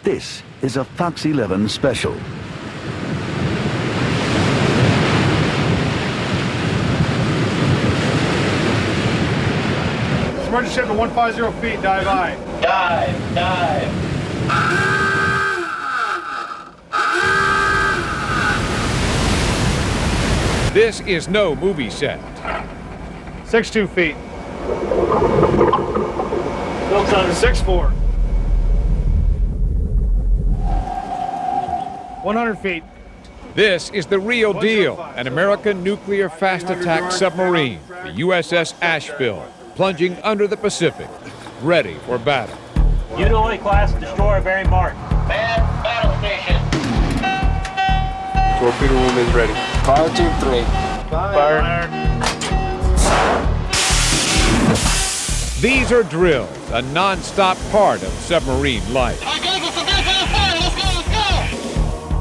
This is a Fox 11 special. Emergency ship to 150 feet, dive I. Dive. This is no movie set. 62 feet. Built under 6'4". 100 feet. This is the real deal, an American nuclear fast attack submarine, the USS Asheville, plunging under the Pacific, ready for battle. Utility class destroyer bearing mark. Man, battle station. Torpedo room is ready. Fire team 3. Fire. These are drills, a non-stop part of submarine life.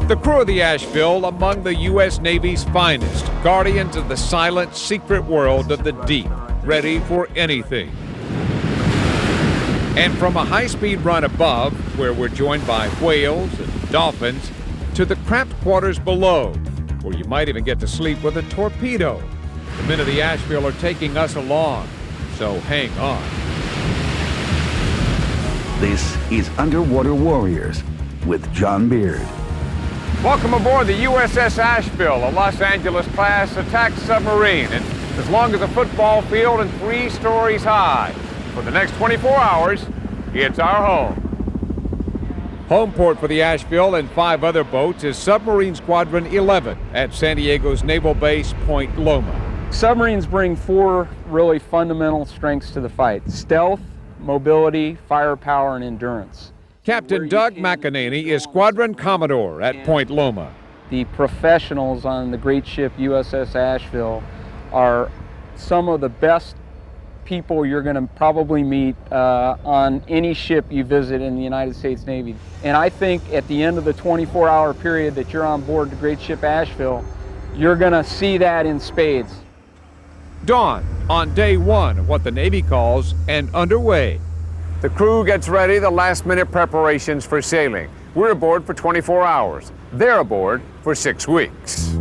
The crew of the Asheville, among the U.S. Navy's finest, guardians of the silent, secret world of the deep, ready for anything. And from a high-speed run above, where we're joined by whales and dolphins, to the cramped quarters below, where you might even get to sleep with a torpedo. The men of the Asheville are taking us along, so hang on. This is Underwater Warriors with John Beard. Welcome aboard the USS Asheville, a Los Angeles-class attack submarine. And as long as a football field and 3 stories high, for the next 24 hours, it's our home. Home port for the Asheville and 5 other boats is Submarine Squadron 11 at San Diego's Naval Base Point Loma. Submarines bring 4 really fundamental strengths to the fight: stealth, mobility, firepower, and endurance. Captain Doug McEnany is Squadron Commodore at Point Loma. The professionals on the great ship USS Asheville are some of the best people you're going to probably meet on any ship you visit in the United States Navy. And I think at the end of the 24-hour period that you're on board the great ship Asheville, you're going to see that in spades. Dawn on day 1 of what the Navy calls an underway. The crew gets ready, the last-minute preparations for sailing. We're aboard for 24 hours. They're aboard for 6 weeks.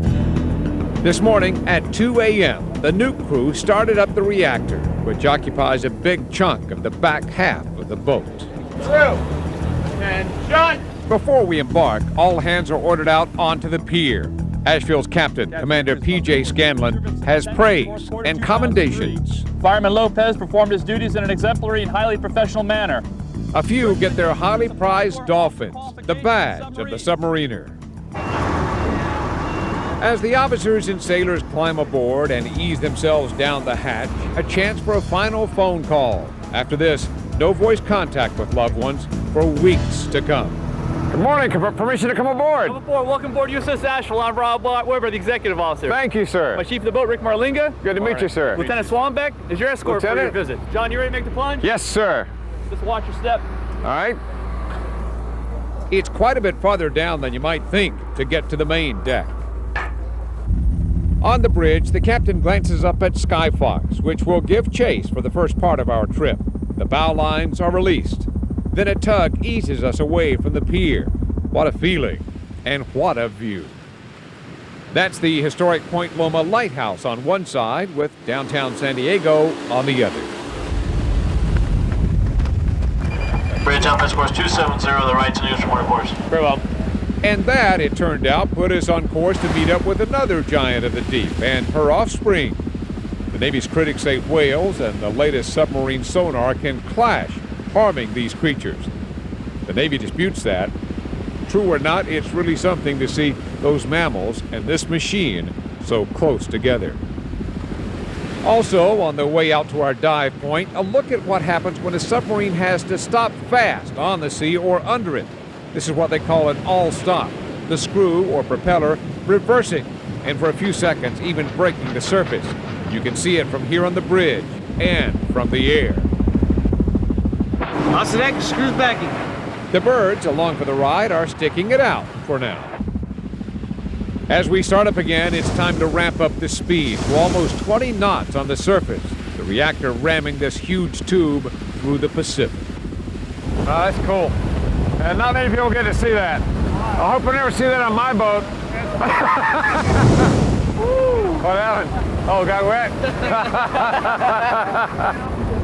This morning at 2 a.m., the nuke crew started up the reactor, which occupies a big chunk of the back half of the boat. Through. And shut. Before we embark, all hands are ordered out onto the pier. Asheville's captain, Commander P.J. Scanlon, has praise and commendations. Fireman Lopez performed his duties in an exemplary and highly professional manner. A few get their highly prized dolphins, the badge of the submariner. As the officers and sailors climb aboard and ease themselves down the hatch, a chance for a final phone call. After this, no voice contact with loved ones for weeks to come. Good morning. Permission to come aboard. Come aboard. Welcome aboard USS Asheville. I'm Rob Weber, the executive officer. Thank you, sir. My chief of the boat, Rick Marlinga. Good to meet you, sir. Lieutenant Swanbeck is your escort for your visit. John, you ready to make the plunge? Yes, sir. Just watch your step. All right. It's quite a bit farther down than you might think to get to the main deck. On the bridge, the captain glances up at Skyfox, which will give chase for the first part of our trip. The bow lines are released. Then a tug eases us away from the pier. What a feeling, and what a view. That's the historic Point Loma Lighthouse on one side, with downtown San Diego on the other. Bridge outlet course 270, the right to news from our course. Very well. And that, it turned out, put us on course to meet up with another giant of the deep and her offspring. The Navy's critics say whales and the latest submarine sonar can clash, harming these creatures. The Navy disputes that. True or not, it's really something to see those mammals and this machine so close together. Also, on the way out to our dive point, a look at what happens when a submarine has to stop fast on the sea or under it. This is what they call an all-stop. The screw or propeller reversing, and for a few seconds even breaking the surface. You can see it from here on the bridge and from the air. Lost the deck, screws backing. The birds along for the ride are sticking it out for now. As we start up again, it's time to ramp up the speed to almost 20 knots on the surface, the reactor ramming this huge tube through the Pacific. That's cool. And not many people get to see that. I hope I never see that on my boat. What happened? Oh, got wet?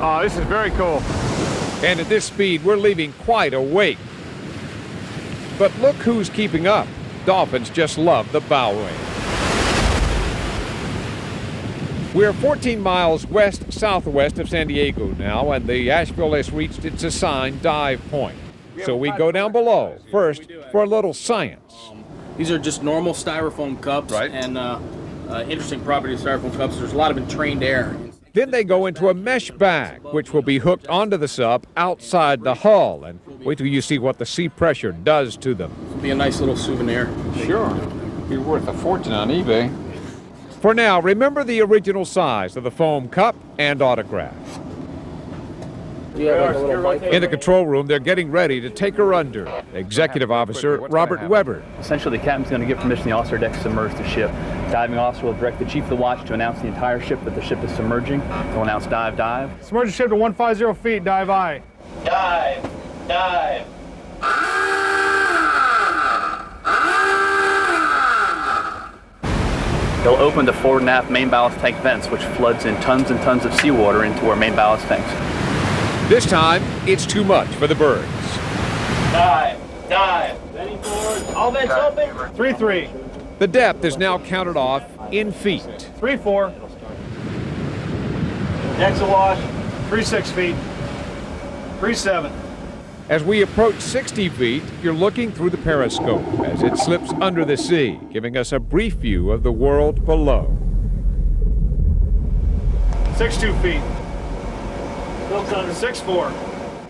Oh, this is very cool. And at this speed, we're leaving quite a wake. But look who's keeping up. Dolphins just love the bow wave. We're 14 miles west-southwest of San Diego now, and the Asheville has reached its assigned dive point. So we go down below, first for a little science. These are just normal styrofoam cups, Right. And interesting property of styrofoam cups, there's a lot of entrained air. Then they go into a mesh bag, which will be hooked onto the sub outside the hull. And wait till you see what the sea pressure does to them. It'll be a nice little souvenir. Sure. Be worth a fortune on eBay. For now, remember the original size of the foam cup and autograph. In the control room, they're getting ready to take her under. Executive Officer Robert Weber. Essentially, the captain's going to give permission to the officer deck to submerge the ship. Diving officer will direct the chief of the watch to announce the entire ship that the ship is submerging. He'll announce dive, dive. Submerge the ship to 150 feet, dive I. Dive, dive. He'll open the forward and aft main ballast tank vents, which floods in tons and tons of seawater into our main ballast tanks. This time, it's too much for the birds. Dive, dive. Bending forward. All vents open. 3-3. The depth is now counted off in feet. 3-4. Decks awash. 3-6 feet. 3-7. As we approach 60 feet, you're looking through the periscope as it slips under the sea, giving us a brief view of the world below. 6-2 feet. Bills under. 6-4.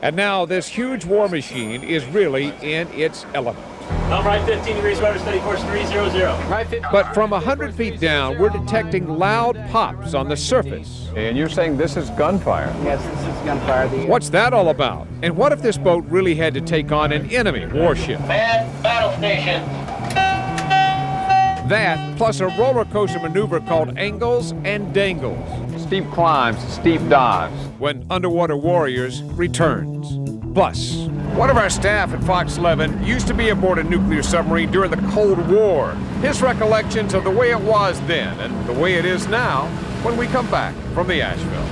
And now this huge war machine is really in its element. I'm right 15 degrees, rudder steady course 300. Right, 50. But from 100 feet down, we're detecting loud pops on the surface. And you're saying this is gunfire? Yes, this is gunfire. What's that all about? And what if this boat really had to take on an enemy warship? Man, battle station. That, plus a roller coaster maneuver called angles and dangles. Steep climbs, steep dives. When Underwater Warriors returns. Plus, one of our staff at Fox 11 used to be aboard a nuclear submarine during the Cold War. His recollections of the way it was then and the way it is now when we come back from the Asheville.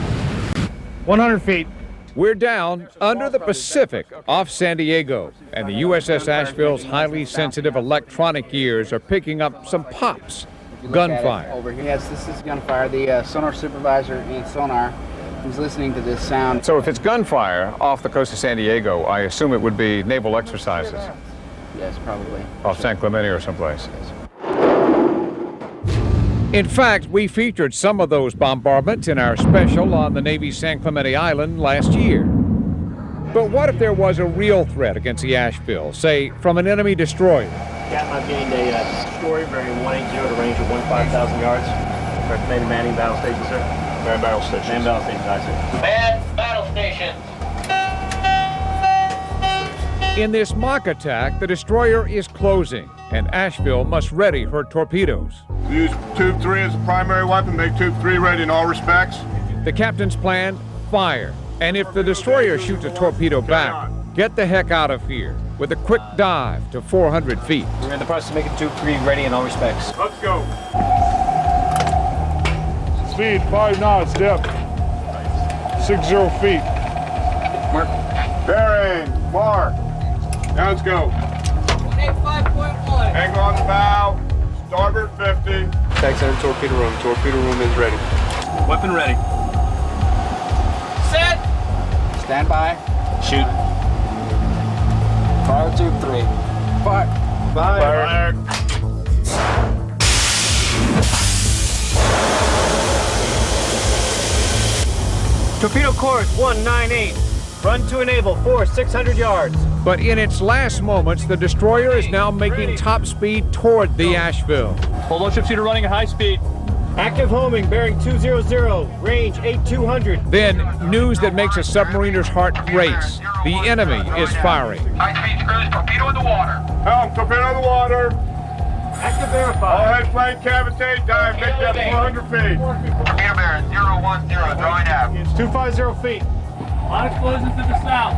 100 feet. We're down under the Pacific off San Diego, and the USS Asheville's highly sensitive electronic ears are picking up some pops. Gunfire. Over here. Yes, this is gunfire. The sonar supervisor in sonar who's listening to this sound. So if it's gunfire off the coast of San Diego, I assume it would be naval exercises Yes, probably. off San Clemente or someplace. In fact, we featured some of those bombardments in our special on the Navy's San Clemente Island last year. But what if there was a real threat against the Asheville, say from an enemy destroyer? Captain, I've gained a destroyer bearing 180 at a range of 15,000 yards. Maybe manning battle station, sir. Man battle station. Man battle station, I sir. Man battle station. In this mock attack, the destroyer is closing, and Asheville must ready her torpedoes. Use tube 3 as a primary weapon. Make tube 3 ready in all respects. The captain's plan, fire. And if the destroyer shoots a torpedo back, get the heck out of here with a quick dive to 400 feet. We're in the process of making tube 3 ready in all respects. Let's go. Speed 5 knots, depth 60 feet. Mark. Bearing. Mark. Now let's go. 185.1. Angle on the bow. Starboard 50. Tag center torpedo room. Torpedo room is ready. Weapon ready. Set. Stand by. Shoot. Fire tube 3. Fire. Fire. Torpedo course 198. Run to enable 600 yards. But in its last moments, the destroyer is now making top speed toward the Asheville. Hold on, ship seater running at high speed. Active homing bearing 200. Range 8200. Then, news that makes a submariner's heart race. The enemy is firing. High-speed screws, torpedo in the water. Helm, torpedo in the water. Active All verified. head plane cavitate. Dive. Make that 400 feet. Torpedo bearing 010, drawing aft. 250 feet. On explosions to the south.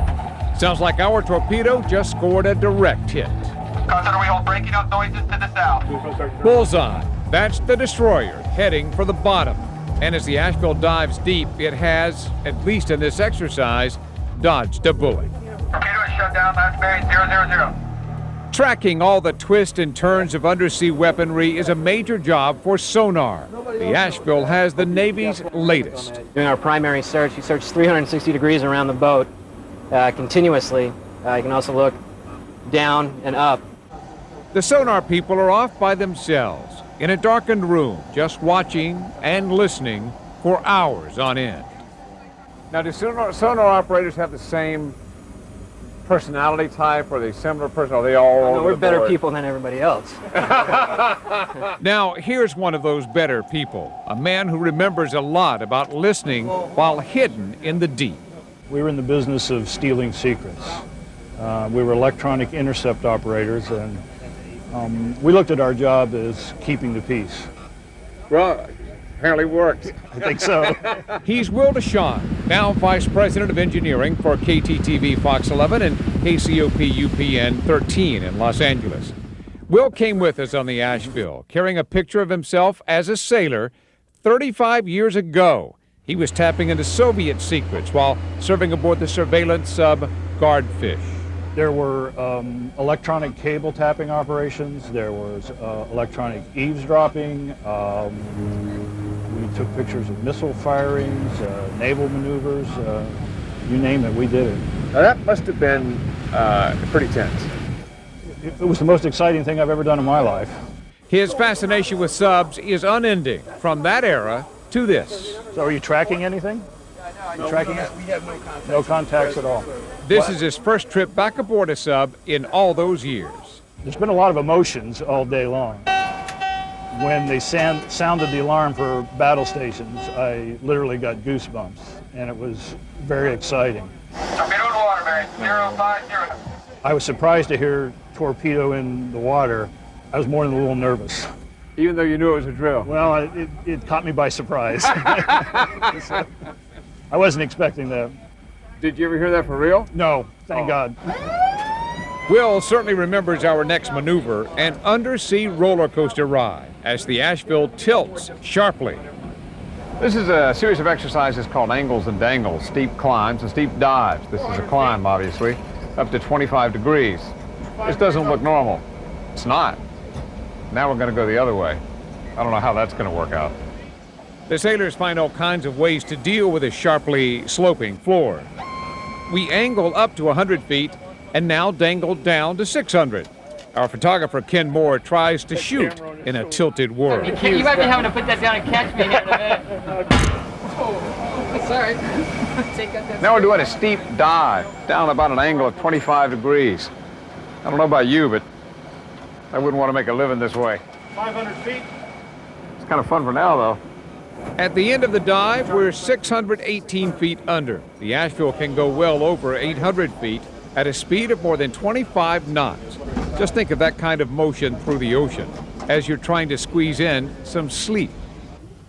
Sounds like our torpedo just scored a direct hit. Consider we hold breaking up noises to the south. Bullseye. That's the destroyer heading for the bottom. And as the Asheville dives deep, it has, at least in this exercise, dodged a bullet. Torpedo is shut down, last bearing 000. Tracking all the twists and turns of undersea weaponry is a major job for sonar. The Asheville has the Navy's latest. During our primary search, you search 360 degrees around the boat continuously. You can also look down and up. The sonar people are off by themselves in a darkened room, just watching and listening for hours on end. Now, do sonar operators have the same personality type, or are they similar person? Are they all? No, we're better people than everybody else. Now, here's one of those better people, a man who remembers a lot about listening while hidden in the deep. We were in the business of stealing secrets. We were electronic intercept operators, and we looked at our job as keeping the peace. Well, apparently worked. I think so. He's Will DeShawn, now Vice President of Engineering for KTTV Fox 11 and KCOP UPN 13 in Los Angeles. Will came with us on the Asheville, carrying a picture of himself as a sailor 35 years ago. He was tapping into Soviet secrets while serving aboard the surveillance sub Guardfish. There were electronic cable tapping operations. There was electronic eavesdropping. We took pictures of missile firings, naval maneuvers, you name it, we did it. Now that must have been pretty tense. It was the most exciting thing I've ever done in my life. His fascination with subs is unending from that era to this. So are you tracking anything? No, tracking we have no contacts. No contacts at all. This is his first trip back aboard a sub in all those years. There's been a lot of emotions all day long. When they sounded the alarm for battle stations, I literally got goosebumps, and it was very exciting. Torpedo in the water, bearing 050. I was surprised to hear torpedo in the water. I was more than a little nervous. Even though you knew it was a drill? Well, it caught me by surprise. So, I wasn't expecting that. Did you ever hear that for real? No, thank God. Will certainly remembers our next maneuver, an undersea roller coaster ride, as the Asheville tilts sharply. This is a series of exercises called angles and dangles, steep climbs and steep dives. This is a climb, obviously, up to 25 degrees. This doesn't look normal. It's not. Now we're going to go the other way. I don't know how that's going to work out. The sailors find all kinds of ways to deal with a sharply sloping floor. We angle up to 100 feet and now dangle down to 600. Our photographer, Ken Moore, tries to shoot in a tilted world. You might be having to put that down and catch me here in a minute. Oh, sorry. Now we're doing a steep dive down about an angle of 25 degrees. I don't know about you, but I wouldn't want to make a living this way. 500 feet. It's kind of fun for now, though. At the end of the dive, we're 618 feet under. The Asheville can go well over 800 feet at a speed of more than 25 knots. Just think of that kind of motion through the ocean as you're trying to squeeze in some sleep.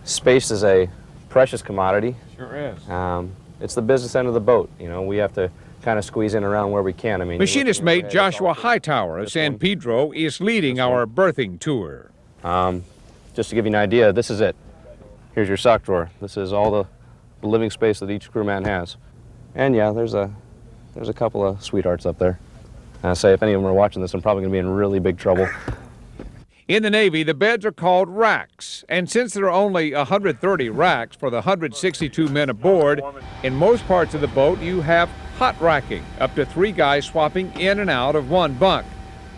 Space is a precious commodity. Sure is. It's the business end of the boat. You know, we have to kind of squeeze in around where we can. I mean, machinist mate Joshua Hightower of San Pedro is leading our berthing tour. Just to give you an idea, this is it. Here's your sock drawer. This is all the living space that each crewman has. And yeah, there's a couple of sweethearts up there. I say if any of them are watching this, I'm probably going to be in really big trouble. In the Navy, the beds are called racks, and since there are only 130 racks for the 162 men aboard, in most parts of the boat you have hot racking, up to 3 guys swapping in and out of one bunk.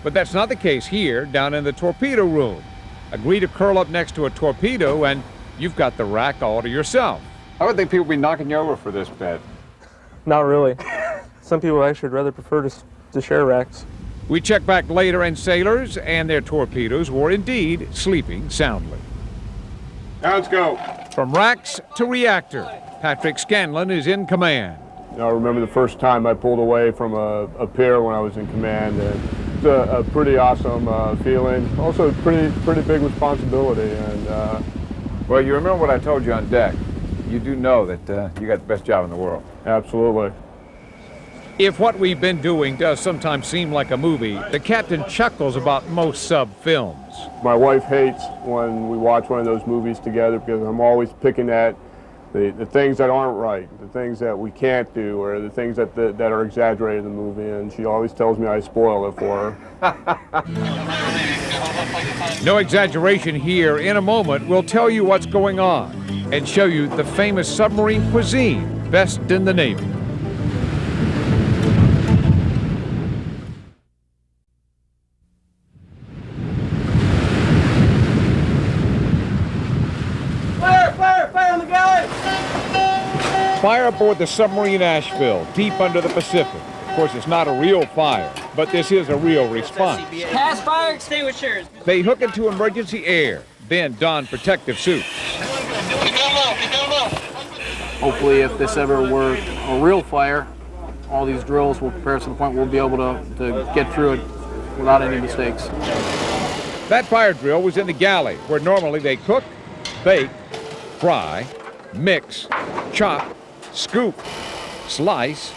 But that's not the case here, down in the torpedo room. Agree to curl up next to a torpedo and you've got the rack all to yourself. I would think people would be knocking you over for this bed. Not really. Some people actually would rather prefer to share racks. We check back later, and sailors and their torpedoes were indeed sleeping soundly. Now let's go. From racks to reactor, Patrick Scanlon is in command. I remember the first time I pulled away from a pier when I was in command. And it's a pretty awesome feeling. Also, pretty big responsibility. And well, you remember what I told you on deck. You do know that you got the best job in the world. Absolutely. If what we've been doing does sometimes seem like a movie, the captain chuckles about most sub films. My wife hates when we watch one of those movies together because I'm always picking at the things that aren't right, the things that we can't do, or the things that are exaggerated in the movie, and she always tells me I spoil it for her. No exaggeration here. In a moment, we'll tell you what's going on and show you the famous submarine cuisine, best in the Navy. Fire on the galley! Fire aboard the submarine Asheville, deep under the Pacific. Of course, it's not a real fire, but this is a real response. Pass fire extinguishers. They hook into emergency air, then don protective suits. Hopefully, if this ever were a real fire, all these drills will prepare us to the point we'll be able to get through it without any mistakes. That fire drill was in the galley, where normally they cook, bake, fry, mix, chop, scoop, slice,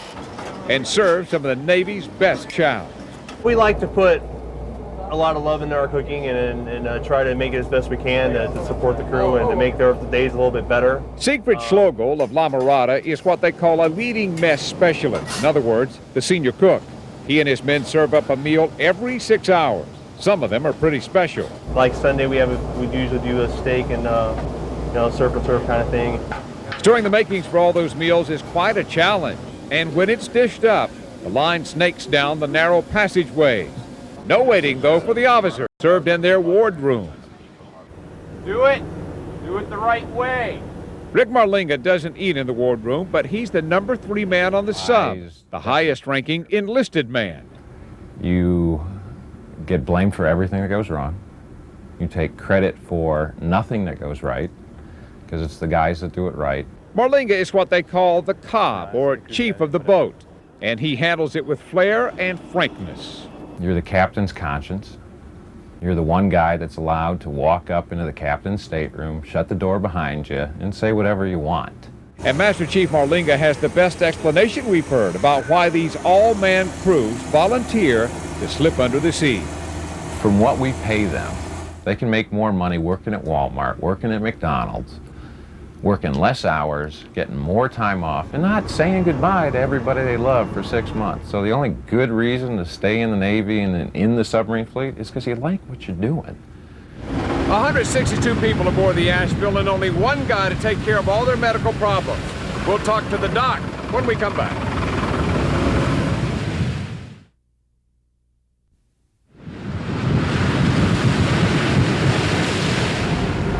and serve some of the Navy's best chow. We like to put a lot of love into our cooking and try to make it as best we can to support the crew and to make their days a little bit better. Siegfried Schlegel of La Mirada is what they call a leading mess specialist. In other words, the senior cook. He and his men serve up a meal every 6 hours. Some of them are pretty special. Like Sunday, we usually do a steak and surf and serve kind of thing. Storing the makings for all those meals is quite a challenge. And when it's dished up, the line snakes down the narrow passageways. No waiting, though, for the officers, served in their wardroom. Do it the right way. Rick Marlinga doesn't eat in the wardroom, but he's the number 3 man on the sub, the highest-ranking enlisted man. You get blamed for everything that goes wrong. You take credit for nothing that goes right, because it's the guys that do it right. Marlinga is what they call the cob, or chief of the boat, and he handles it with flair and frankness. You're the captain's conscience. You're the one guy that's allowed to walk up into the captain's stateroom, shut the door behind you, and say whatever you want. And Master Chief Marlinga has the best explanation we've heard about why these all-man crews volunteer to slip under the sea. From what we pay them, they can make more money working at Walmart, working at McDonald's, working less hours, getting more time off, and not saying goodbye to everybody they love for 6 months. So the only good reason to stay in the Navy and in the submarine fleet is because you like what you're doing. 162 people aboard the Asheville and only one guy to take care of all their medical problems. We'll talk to the doc when we come back.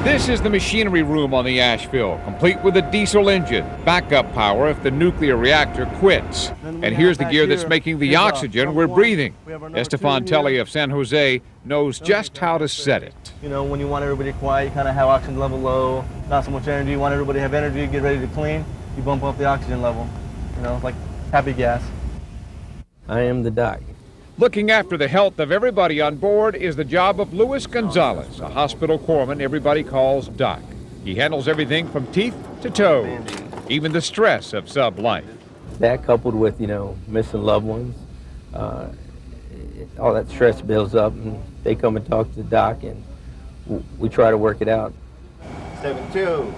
This is the machinery room on the Asheville, complete with a diesel engine, backup power if the nuclear reactor quits. And here's the gear that's making the oxygen we're breathing. Estefan Telly of San Jose knows just how to set it. You know, when you want everybody quiet, you kind of have oxygen level low, not so much energy. You want everybody to have energy, get ready to clean, you bump up the oxygen level. You know, like happy gas. I am the doc. Looking after the health of everybody on board is the job of Luis Gonzalez, a hospital corpsman everybody calls Doc. He handles everything from teeth to toes, even the stress of sub life. That coupled with, missing loved ones, all that stress builds up, and they come and talk to the doc, and we try to work it out. 72,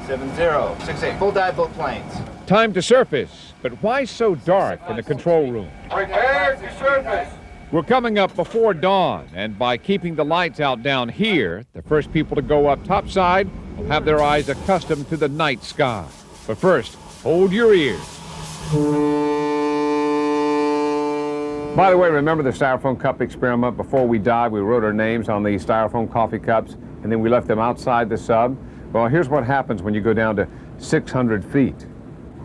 70, 68, full dive, both planes. Time to surface, but why so dark in the control room? Prepare to surface. We're coming up before dawn, and by keeping the lights out down here, the first people to go up topside will have their eyes accustomed to the night sky. But first, hold your ears. By the way, remember the styrofoam cup experiment? Before we dive, we wrote our names on these styrofoam coffee cups, and then we left them outside the sub. Well, here's what happens when you go down to 600 feet.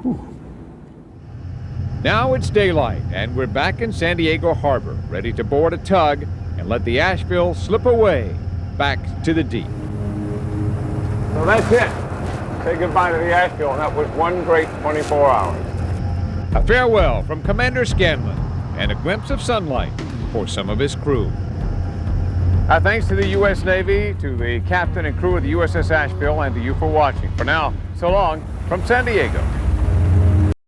Whew. Now it's daylight, and we're back in San Diego Harbor, ready to board a tug and let the Asheville slip away back to the deep. So that's it. Say goodbye to the Asheville, and that was one great 24 hours. A farewell from Commander Scanlon and a glimpse of sunlight for some of his crew. Our thanks to the U.S. Navy, to the captain and crew of the USS Asheville, and to you for watching. For now, so long from San Diego.